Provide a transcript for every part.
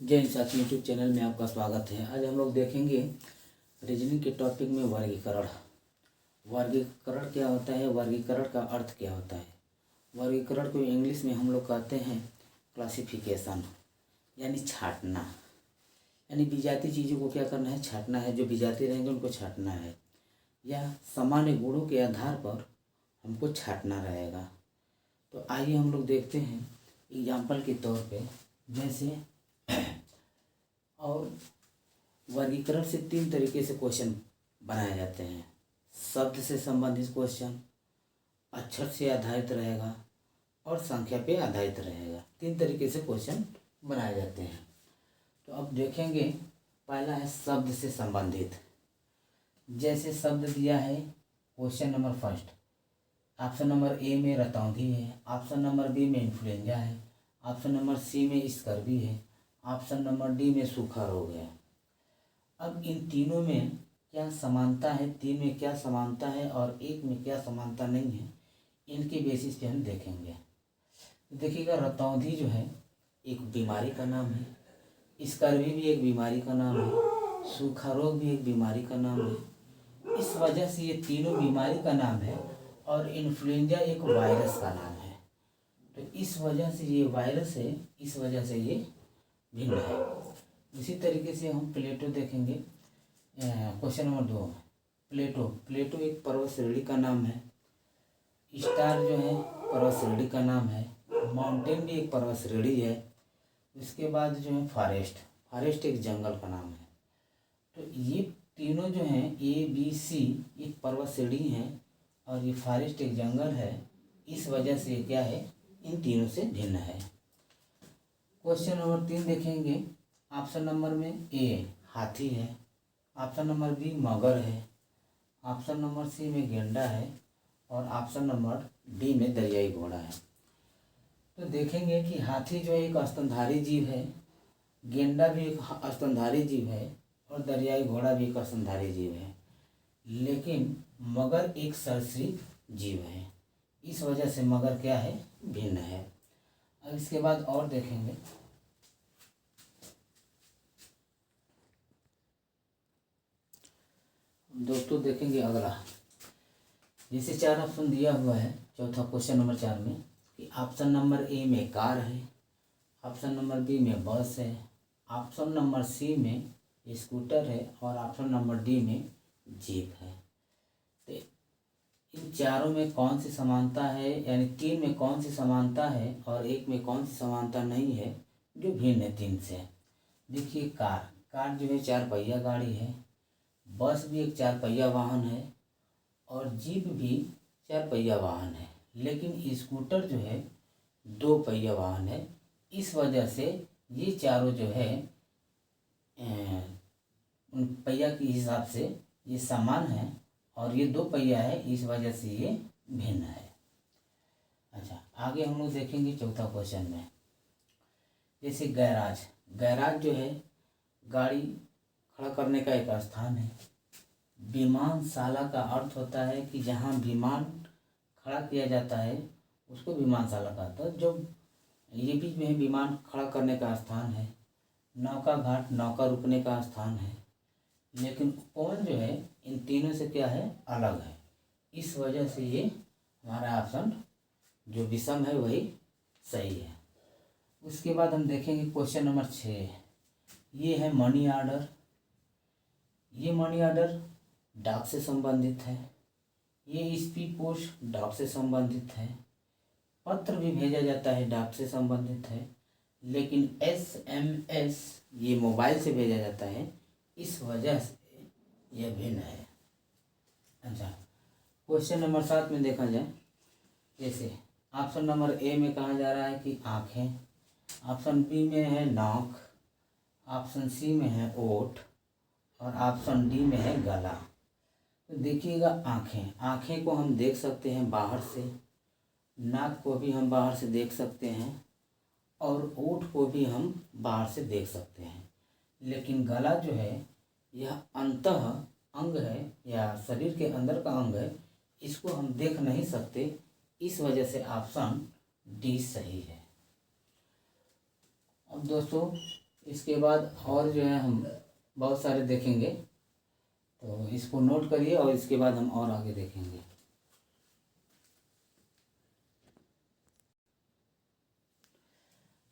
जय हिंद साथी, YouTube channel में आपका स्वागत है। आज हम लोग देखेंगे रीजनिंग के टॉपिक में वर्गीकरण। वर्गीकरण क्या होता है, वर्गीकरण का अर्थ क्या होता है। वर्गीकरण को इंग्लिश में हम लोग कहते हैं क्लासिफिकेशन, यानी छांटना। यानी विजातीय चीज़ों को क्या करना है, छांटना है। जो विजातीय रहेंगे उनको छांटना है, या सामान्य गुणों के आधार पर हमको छांटना रहेगा। तो आइए हम लोग देखते हैं एग्जाम्पल के तौर पे। जैसे और वर्गीकरण से 3 तरीके से क्वेश्चन बनाए जाते हैं। शब्द से संबंधित क्वेश्चन, अक्षर से आधारित रहेगा और संख्या पे आधारित रहेगा। 3 तरीके से क्वेश्चन बनाए जाते हैं। तो अब देखेंगे, पहला है शब्द से संबंधित। जैसे शब्द दिया है question number first, option number A में रतौंधी है, ऑप्शन नंबर बी में इन्फ्लुएंजा है, ऑप्शन नंबर सी में स्कर्वी है, ऑप्शन नंबर डी में सूखा रोग है। अब इन तीनों में क्या समानता है, 3 में क्या समानता है और 1 में क्या समानता नहीं है, इनके बेसिस पे हम देखेंगे। देखिएगा, रतौंधी जो है एक बीमारी का नाम है, स्कर्वी भी एक बीमारी का नाम है, सूखा रोग भी एक बीमारी का नाम है। इस वजह से ये तीनों बीमारी का नाम है और इन्फ्लुएंजा एक वायरस का नाम है। तो इस वजह से ये वायरस है, इस वजह से ये भिन्न है। इसी तरीके से हम प्लेटो देखेंगे। क्वेश्चन नंबर 2, प्लेटो एक पर्वत श्रेणी का नाम है। स्टार जो है पर्वत श्रेणी का नाम है। माउंटेन भी एक पर्वत श्रेणी है। इसके बाद जो है फॉरेस्ट एक जंगल का नाम है। तो ये तीनों जो हैं ए बी सी एक पर्वत श्रेणी है और ये फॉरेस्ट एक जंगल है। इस वजह से ये क्या है, इन तीनों से भिन्न है। क्वेश्चन नंबर 3 देखेंगे। ऑप्शन नंबर में ए हाथी है, ऑप्शन नंबर बी मगर है, ऑप्शन नंबर सी में गेंडा है और ऑप्शन नंबर डी में दरियाई घोड़ा है। तो देखेंगे कि हाथी जो है एक स्तनधारी जीव है, गेंडा भी एक स्तनधारी जीव है और दरियाई घोड़ा भी एक स्तनधारी जीव है, लेकिन मगर एक सरीसृप जीव है। इस वजह से मगर क्या है, भिन्न है। अब इसके बाद और देखेंगे। दोस्तों देखेंगे अगला, जैसे 4 ऑप्शन दिया हुआ है चौथा क्वेश्चन नंबर 4 में कि ऑप्शन नंबर ए में कार है, ऑप्शन नंबर बी में बस है, ऑप्शन नंबर सी में स्कूटर है और ऑप्शन नंबर डी में जीप है। तो इन चारों में कौन सी समानता है, यानी 3 में कौन सी समानता है और 1 में कौन सी समानता नहीं है जो भिन्न है 3 से। देखिए, कार जो है 4 पहिया गाड़ी है, बस भी एक 4 पहिया वाहन है और जीप भी 4 पहिया वाहन है, लेकिन स्कूटर जो है 2 पहिया वाहन है। इस वजह से ये चारों जो है उन पहिया के हिसाब से ये समान है और ये 2 पहिया है, इस वजह से ये भिन्न है। अच्छा, आगे हम लोग देखेंगे चौथा क्वेश्चन में। जैसे गैराज जो है गाड़ी खड़ा करने का एक स्थान है। विमानशाला का अर्थ होता है कि जहाँ विमान खड़ा किया जाता है उसको विमानशाला कहता है। जो ये बीच में विमान खड़ा करने का स्थान है। नौका घाट नौका रुकने का स्थान है, लेकिन उपवन जो है इन तीनों से क्या है, अलग है। इस वजह से ये हमारा ऑप्शन जो विषम है वही सही है। उसके बाद हम देखेंगे क्वेश्चन नंबर 6। ये है मनी ऑर्डर। ये मनी ऑर्डर डाक से संबंधित है। ये स्पीड पोस्ट डाक से संबंधित है। पत्र भी भेजा जाता है, डाक से संबंधित है, लेकिन SMS ये मोबाइल से भेजा जाता है। इस वजह से यह भिन्न है। अच्छा, क्वेश्चन नंबर 7 में देखा जाए। जैसे ऑप्शन नंबर ए में कहा जा रहा है कि आँखें, ऑप्शन बी में है नाक, ऑप्शन सी में है ओठ और ऑप्शन डी में है गला। तो देखिएगा, आँखें को हम देख सकते हैं बाहर से, नाक को भी हम बाहर से देख सकते हैं और ओठ को भी हम बाहर से देख सकते हैं, लेकिन गला जो है यह अंतः अंग है या शरीर के अंदर का अंग है, इसको हम देख नहीं सकते। इस वजह से ऑप्शन डी सही है। अब दोस्तों इसके बाद और जो है हम बहुत सारे देखेंगे, तो इसको नोट करिए और इसके बाद हम और आगे देखेंगे।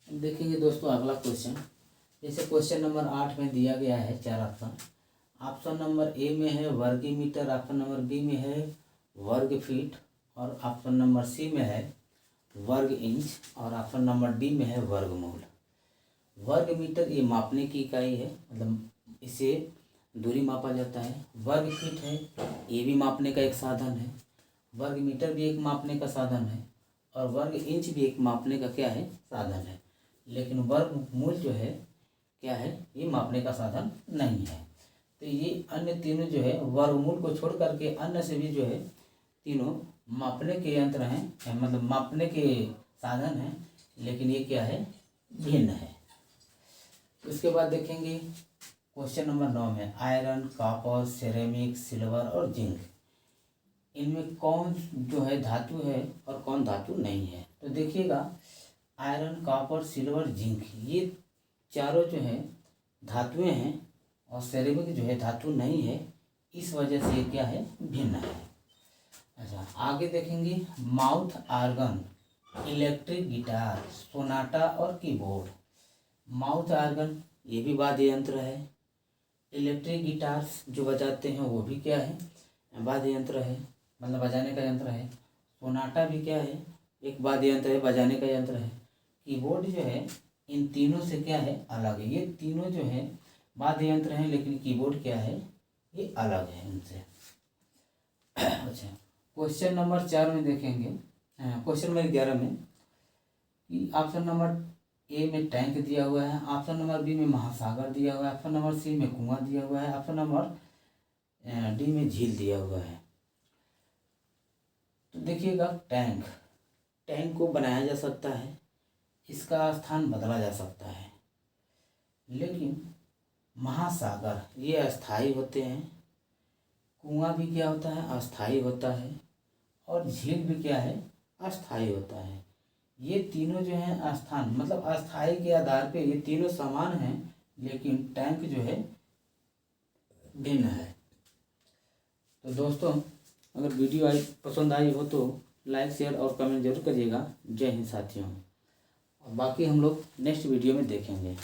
देखेंगे दोस्तों अगला क्वेश्चन। जैसे क्वेश्चन नंबर 8 में दिया गया है 4 ऑप्शन। ऑप्शन नंबर ए में है वर्ग मीटर, ऑप्शन नंबर बी में है वर्ग फीट, और ऑप्शन नंबर सी में है वर्ग इंच, और ऑप्शन नंबर डी में है वर्गमूल। वर्ग मीटर ये मापने की इकाई है, मतलब इसे दूरी मापा जाता है। वर्ग फीट है, ये भी मापने का एक साधन है। वर्ग मीटर भी एक मापने का साधन है, और वर्ग इंच भी एक मापने का क्या है, साधन है। लेकिन वर्गमूल जो है क्या है, ये मापने का साधन नहीं है। तो ये अन्य तीनों जो है वर्गमूल को छोड़ करके अन्य से भी जो है तीनों मापने के यंत्र हैं, मतलब मापने के साधन हैं, लेकिन ये क्या है, भिन्न है। तो इसके बाद देखेंगे क्वेश्चन नंबर 9 में आयरन, कॉपर, सिरेमिक, सिल्वर और जिंक, इनमें कौन जो है धातु है और कौन धातु नहीं है। तो देखिएगा आयरन, कॉपर, सिल्वर, जिंक ये चारों जो है धातुएं हैं, और सिरेमिक जो है धातु नहीं है, इस वजह से ये क्या है, भिन्न है। अच्छा आगे देखेंगे mouth organ, electric guitar, sonata और कीबोर्ड। माउथ आर्गन ये भी वाद्य यंत्र है। इलेक्ट्रिक गिटार जो बजाते हैं वो भी क्या है, वाद्य यंत्र है, मतलब बजाने का यंत्र है। सोनाटा भी क्या है, एक वाद्य यंत्र है, बजाने का यंत्र है। कीबोर्ड जो है इन तीनों से क्या है, अलग है। ये तीनों जो है वाद्य यंत्र हैं, लेकिन कीबोर्ड क्या है, ये अलग है उनसे। अच्छा क्वेश्चन नंबर 4 में देखेंगे, क्वेश्चन नंबर 11 में कि ऑप्शन नंबर ए में टैंक दिया हुआ है, ऑप्शन नंबर बी में महासागर दिया हुआ है, ऑप्शन नंबर सी में कुआं दिया हुआ है, ऑप्शन नंबर डी में झील दिया हुआ है। तो देखिएगा टैंक, टैंक को बनाया जा सकता है, इसका स्थान बदला जा सकता है, लेकिन महासागर ये अस्थाई होते हैं। कुआं भी क्या होता है, अस्थाई होता है, और झील भी क्या है, अस्थाई होता है। ये तीनों जो हैं स्थान मतलब अस्थाई के आधार पे ये तीनों समान हैं, लेकिन टैंक जो है भिन्न है। तो दोस्तों अगर वीडियो पसंद आई हो तो लाइक, शेयर और कमेंट जरूर करिएगा। जय हिंद साथियों, और बाकी हम लोग नेक्स्ट वीडियो में देखेंगे।